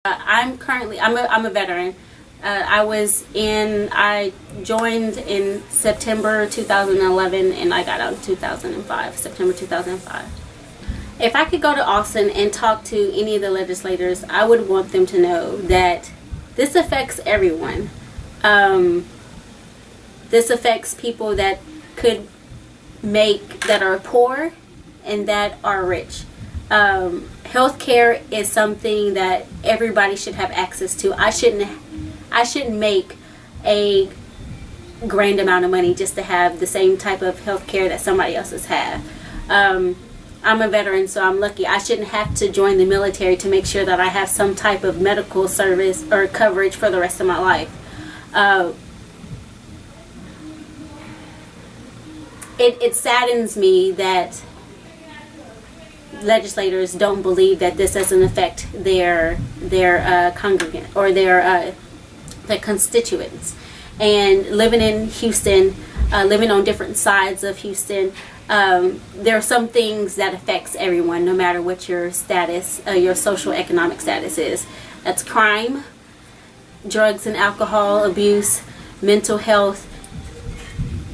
I'm a veteran. I joined in September 2011 and I got out in September 2005. If I could go to Austin and talk to any of the legislators, I would want them to know that this affects everyone. This affects people that are poor and that are rich. Healthcare is something that everybody should have access to. I shouldn't make a grand amount of money just to have the same type of healthcare that somebody else's have. I'm a veteran, so I'm lucky. I shouldn't have to join the military to make sure that I have some type of medical service or coverage for the rest of my life. It saddens me that legislators don't believe that this doesn't affect their congregant or their constituents. And living in Houston, living on different sides of Houston, there are some things that affects everyone, no matter what your status, your social economic status is. That's crime, drugs and alcohol abuse, mental health,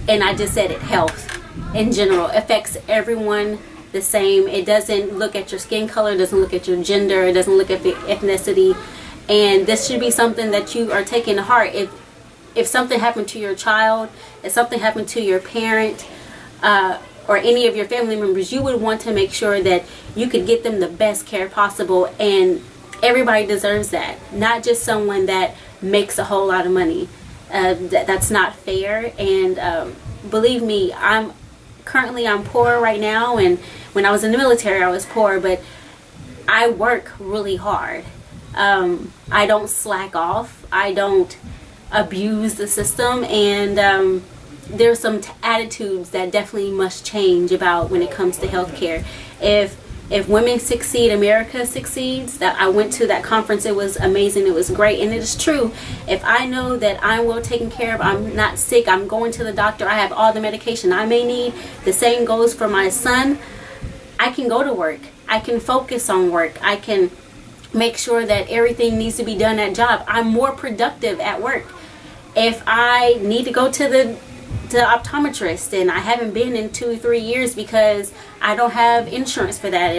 and I just said it, health in general affects everyone the same. It doesn't look at your skin color, it doesn't look at your gender, it doesn't look at the ethnicity, and this should be something that you are taking to heart. If something happened to your child, if something happened to your parent, or any of your family members, you would want to make sure that you could get them the best care possible, and everybody deserves that, not just someone that makes a whole lot of money. That's not fair, and believe me, I'm poor right now, and when I was in the military I was poor, but I work really hard. I don't slack off, I don't abuse the system, and there's some attitudes that definitely must change about when it comes to healthcare. If women succeed, America succeeds. That I went to that conference, it was amazing, it was great, and it is true. If I know that I'm well taken care of, I'm not sick, I'm going to the doctor, I have all the medication I may need, the same goes for my son, I can go to work, I can focus on work, I can make sure that everything needs to be done at job. I'm more productive at work. If I need to go to the optometrist and I haven't been in 2 or 3 years because I don't have insurance for that,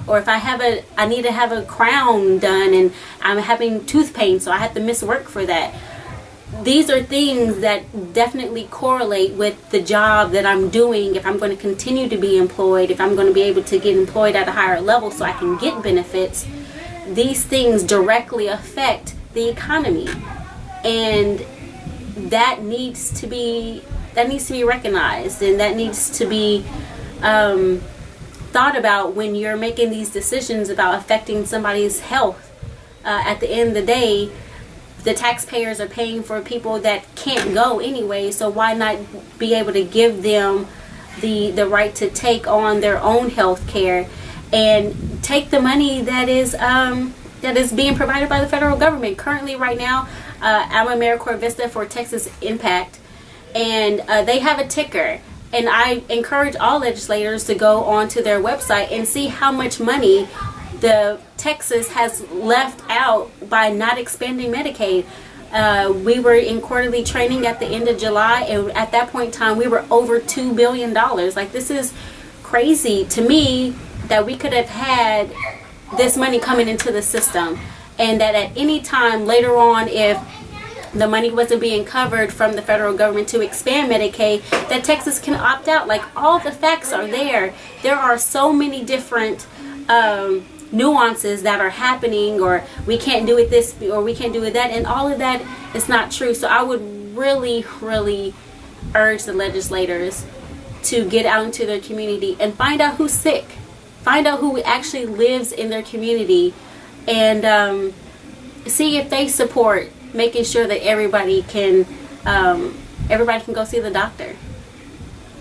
or if I need to have a crown done and I'm having tooth pain, so I have to miss work for that. These are things that definitely correlate with the job that I'm doing. If I'm going to continue to be employed, if I'm going to be able to get employed at a higher level so I can get benefits, these things directly affect the economy, and that needs to be recognized, and that needs to be thought about when you're making these decisions about affecting somebody's health. At the end of the day, the taxpayers are paying for people that can't go anyway, so why not be able to give them the right to take on their own health care and take the money that is being provided by the federal government. Currently, right now, I'm a AmeriCorps Vista for Texas Impact, and they have a ticker, and I encourage all legislators to go onto their website and see how much money the Texas has left out by not expanding Medicaid. We were in quarterly training at the end of July, and at that point in time we were over $2 billion. Like, this is crazy to me that we could have had this money coming into the system, and that at any time later on, if the money wasn't being covered from the federal government to expand Medicaid, that Texas can opt out. Like, all the facts are there. There are so many different nuances that are happening, or we can't do it this, or we can't do it that, and all of that is not true. So I would really, really urge the legislators to get out into their community and find out who's sick, find out who actually lives in their community, and see if they support making sure that everybody can go see the doctor.